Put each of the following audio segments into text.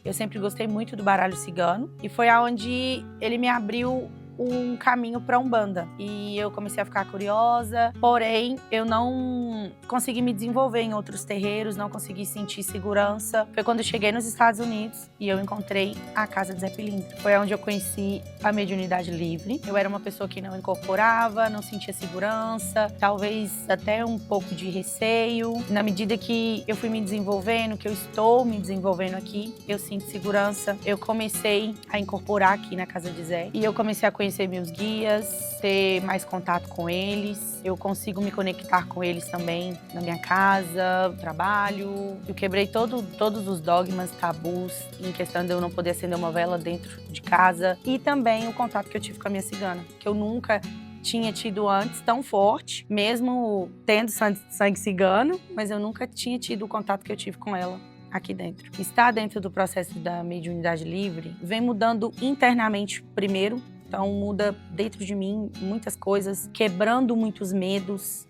Eu sempre gostei muito do baralho cigano e foi aonde ele me abriu um caminho para Umbanda. E eu comecei a ficar curiosa, porém eu não consegui me desenvolver em outros terreiros, não consegui sentir segurança. Foi quando eu cheguei nos Estados Unidos e eu encontrei a Casa de Zé Pilintra. Foi onde eu conheci a mediunidade livre. Eu era uma pessoa que não incorporava, não sentia segurança, talvez até um pouco de receio. Na medida que eu fui me desenvolvendo, que eu estou me desenvolvendo aqui, eu sinto segurança. Eu comecei a incorporar aqui na Casa de Zé e eu comecei a conhecer meus guias, ter mais contato com eles. Eu consigo me conectar com eles também na minha casa, no trabalho. Eu quebrei todos os dogmas, tabus, em questão de eu não poder acender uma vela dentro de casa. E também o contato que eu tive com a minha cigana, que eu nunca tinha tido antes tão forte, mesmo tendo sangue cigano, mas eu nunca tinha tido o contato que eu tive com ela aqui dentro. Estar dentro do processo da mediunidade livre vem mudando internamente primeiro. Então muda dentro de mim muitas coisas, quebrando muitos medos,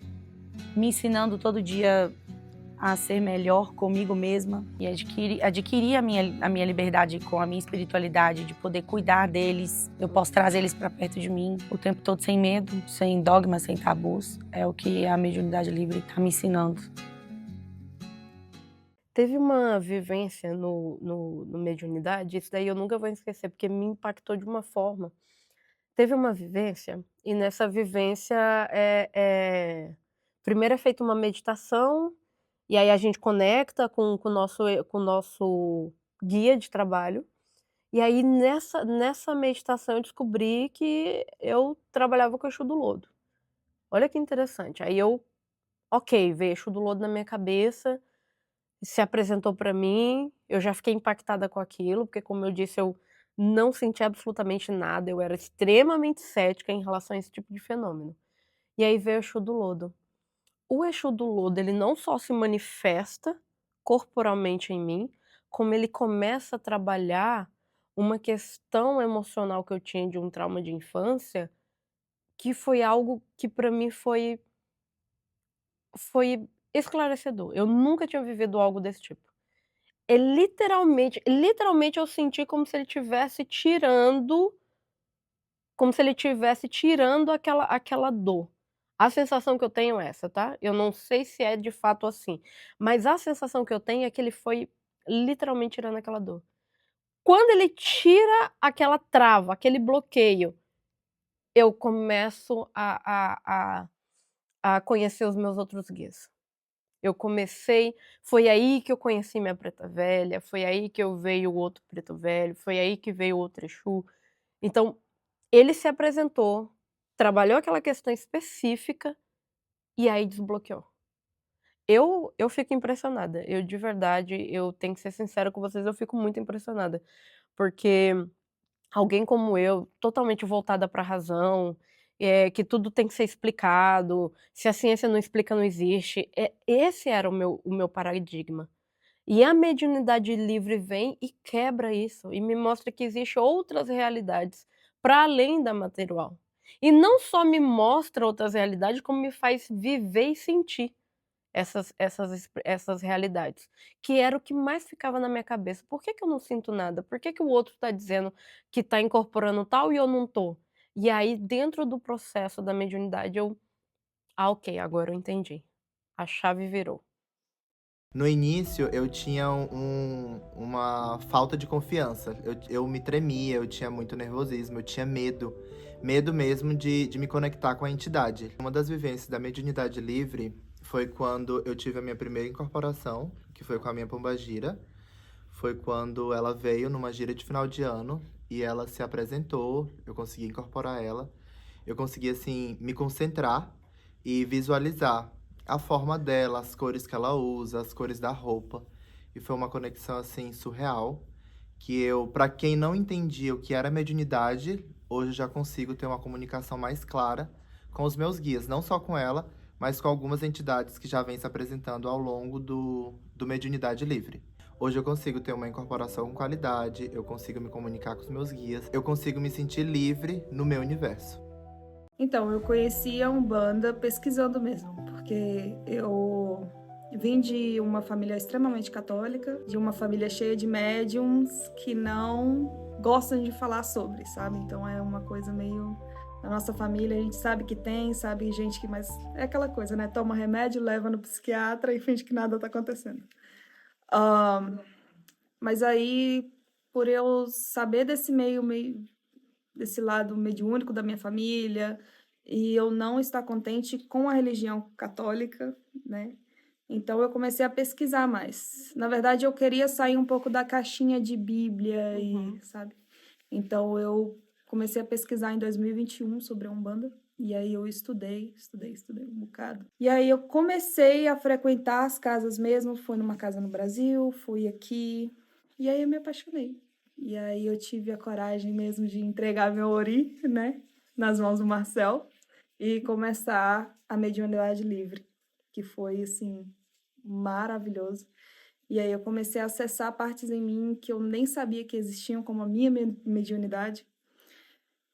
me ensinando todo dia a ser melhor comigo mesma e adquirir a minha liberdade com a minha espiritualidade, de poder cuidar deles. Eu posso trazer eles para perto de mim o tempo todo sem medo, sem dogmas, sem tabus. É o que a mediunidade livre está me ensinando. Teve uma vivência no Mediunidade, isso daí eu nunca vou esquecer, porque me impactou de uma forma. Teve uma vivência, e nessa vivência, primeiro é feita uma meditação, e aí a gente conecta com o nosso guia de trabalho, e aí nessa meditação eu descobri que eu trabalhava com o Exu do Lodo. Olha que interessante, aí ok, veio Exu do Lodo na minha cabeça, se apresentou para mim, eu já fiquei impactada com aquilo, porque como eu disse, eu não senti absolutamente nada, eu era extremamente cética em relação a esse tipo de fenômeno. E aí veio o Exu do Lodo. O Exu do Lodo, ele não só se manifesta corporalmente em mim, como ele começa a trabalhar uma questão emocional que eu tinha de um trauma de infância, que foi algo que para mim foi esclarecedor. Eu nunca tinha vivido algo desse tipo. É literalmente eu senti como se ele tivesse tirando aquela dor. A sensação que eu tenho é essa, tá, eu não sei se é de fato assim, mas a sensação que eu tenho é que ele foi literalmente tirando aquela dor. Quando ele tira aquela trava, aquele bloqueio, eu começo a conhecer os meus outros guias. Eu comecei Foi aí que eu conheci minha preta velha, foi aí que eu veio o outro preto velho, foi aí que veio o outro Exu. Então, ele se apresentou, trabalhou aquela questão específica, e aí desbloqueou. Eu fico impressionada, eu de verdade, eu tenho que ser sincera com vocês, eu fico muito impressionada, porque alguém como eu, totalmente voltada para a razão, que tudo tem que ser explicado, se a ciência não explica, não existe, esse era o meu paradigma. E a mediunidade livre vem e quebra isso, e me mostra que existe outras realidades, para além da material. E não só me mostra outras realidades, como me faz viver e sentir essas realidades, que era o que mais ficava na minha cabeça. Por que que eu não sinto nada? Por que que o outro está dizendo que está incorporando tal e eu não tô? E aí dentro do processo da mediunidade eu: "Ah, ok, agora eu entendi. A chave virou". No início, eu tinha uma falta de confiança. Eu me tremia, eu tinha muito nervosismo, eu tinha medo. Medo mesmo de me conectar com a entidade. Uma das vivências da mediunidade livre foi quando eu tive a minha primeira incorporação, que foi com a minha pombagira. Foi quando ela veio numa gira de final de ano e ela se apresentou, eu consegui incorporar ela. Eu consegui, assim, me concentrar e visualizar a forma dela, as cores que ela usa, as cores da roupa. E foi uma conexão, assim, surreal, que eu, para quem não entendia o que era mediunidade, hoje eu já consigo ter uma comunicação mais clara com os meus guias, não só com ela, mas com algumas entidades que já vêm se apresentando ao longo do Mediunidade Livre. Hoje eu consigo ter uma incorporação com qualidade, eu consigo me comunicar com os meus guias, eu consigo me sentir livre no meu universo. Então, eu conheci a Umbanda pesquisando mesmo, porque eu vim de uma família extremamente católica, de uma família cheia de médiums que não gostam de falar sobre, sabe? Então é uma coisa meio... Na nossa família a gente sabe que tem, sabe gente que... Mas é aquela coisa, né? Toma remédio, leva no psiquiatra e finge que nada tá acontecendo. Mas aí, por eu saber desse desse lado mediúnico da minha família, e eu não estar contente com a religião católica, né? Então eu comecei a pesquisar mais. Na verdade, eu queria sair um pouco da caixinha de Bíblia e, sabe? Então eu comecei a pesquisar em 2021 sobre a Umbanda. E aí eu estudei um bocado. E aí eu comecei a frequentar as casas mesmo. Fui numa casa no Brasil, fui aqui. E aí eu me apaixonei. E aí eu tive a coragem mesmo de entregar meu ori, né? Nas mãos do Marcel. E começar a mediunidade livre. Que foi, assim, maravilhoso. E aí eu comecei a acessar partes em mim que eu nem sabia que existiam, como a minha mediunidade.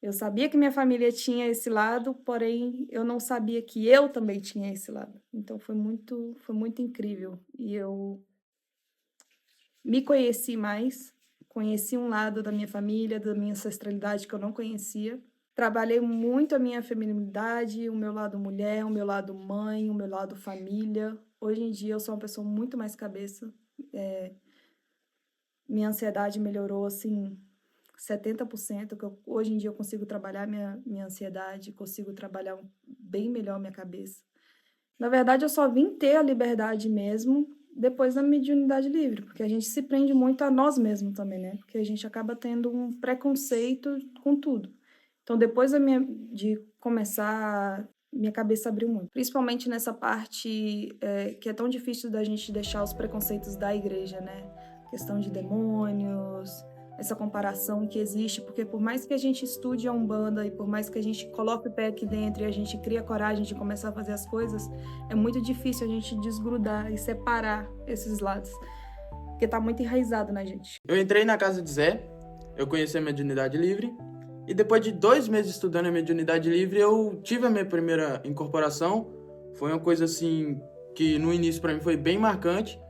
Eu sabia que minha família tinha esse lado, porém eu não sabia que eu também tinha esse lado. Então foi muito incrível. E eu me conheci mais, conheci um lado da minha família, da minha ancestralidade que eu não conhecia. Trabalhei muito a minha feminilidade, o meu lado mulher, o meu lado mãe, o meu lado família. Hoje em dia eu sou uma pessoa muito mais cabeça. Minha ansiedade melhorou, assim, 70%. Hoje em dia eu consigo trabalhar minha ansiedade, consigo trabalhar bem melhor minha cabeça. Na verdade, eu só vim ter a liberdade mesmo depois da mediunidade livre, porque a gente se prende muito a nós mesmos também, né? Porque a gente acaba tendo um preconceito com tudo. Então, depois de começar, minha cabeça abriu muito. Principalmente nessa parte que é tão difícil da gente deixar os preconceitos da igreja, né? Questão de demônios, essa comparação que existe, porque por mais que a gente estude a Umbanda e por mais que a gente coloque o pé aqui dentro e a gente crie a coragem de começar a fazer as coisas, é muito difícil a gente desgrudar e separar esses lados, porque tá muito enraizado na gente. Eu entrei na casa de Zé, eu conheci a mediunidade livre, e depois de 2 meses estudando a mediunidade livre, eu tive a minha primeira incorporação. Foi uma coisa assim que no início para mim foi bem marcante.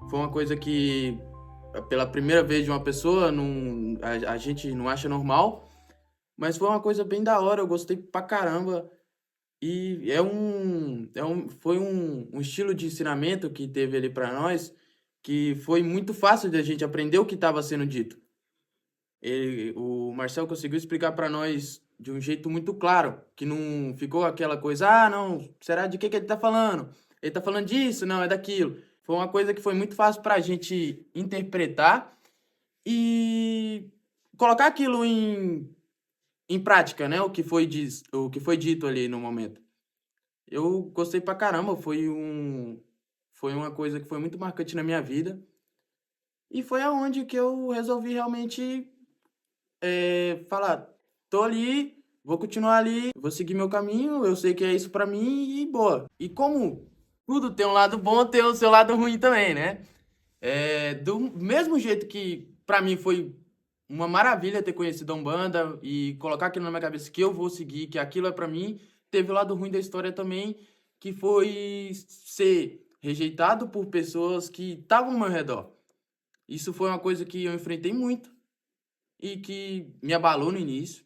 Foi uma coisa que pela primeira vez de uma pessoa a gente não acha normal, mas foi uma coisa bem da hora, eu gostei pra caramba. E foi um estilo de ensinamento que teve ali pra nós, que foi muito fácil de a gente aprender o que estava sendo dito. O Marcel conseguiu explicar pra nós de um jeito muito claro, que não ficou aquela coisa, não, será de que ele tá falando? Ele tá falando disso? Não, é daquilo. Foi uma coisa que foi muito fácil pra gente interpretar e colocar aquilo em prática, né? O que foi dito ali no momento. Eu gostei pra caramba, foi uma coisa que foi muito marcante na minha vida. E foi aonde que eu resolvi realmente falar, tô ali, vou continuar ali, vou seguir meu caminho, eu sei que é isso pra mim e boa. E como tudo tem um lado bom, tem o seu lado ruim também, né? Do mesmo jeito que pra mim foi uma maravilha ter conhecido a Umbanda e colocar aquilo na minha cabeça que eu vou seguir, que aquilo é pra mim, teve o lado ruim da história também, que foi ser rejeitado por pessoas que estavam ao meu redor. Isso foi uma coisa que eu enfrentei muito e que me abalou no início,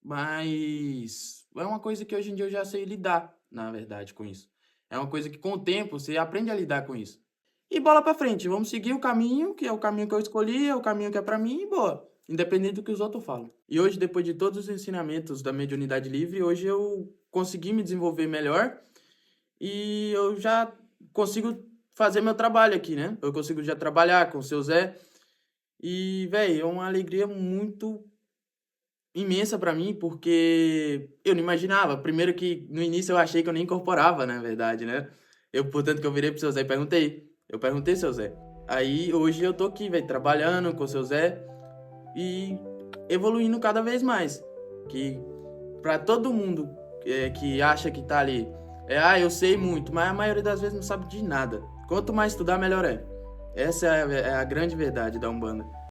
mas é uma coisa que hoje em dia eu já sei lidar, na verdade, com isso. É uma coisa que com o tempo você aprende a lidar com isso. E bola pra frente, vamos seguir o caminho, que é o caminho que eu escolhi, é o caminho que é pra mim e boa. Independente do que os outros falam. E hoje, depois de todos os ensinamentos da mediunidade livre, hoje eu consegui me desenvolver melhor e eu já consigo fazer meu trabalho aqui, né? Eu consigo já trabalhar com o seu Zé. E, velho, é uma alegria muito imensa pra mim, porque eu não imaginava. Primeiro que no início eu achei que eu nem incorporava, na verdade, né? Portanto, que eu virei pro seu Zé e perguntei. Eu perguntei, seu Zé. Aí, hoje eu tô aqui, velho, trabalhando com o seu Zé e evoluindo cada vez mais. Que pra todo mundo que acha que tá ali, eu sei muito, mas a maioria das vezes não sabe de nada. Quanto mais estudar, melhor é. Essa é a grande verdade da Umbanda.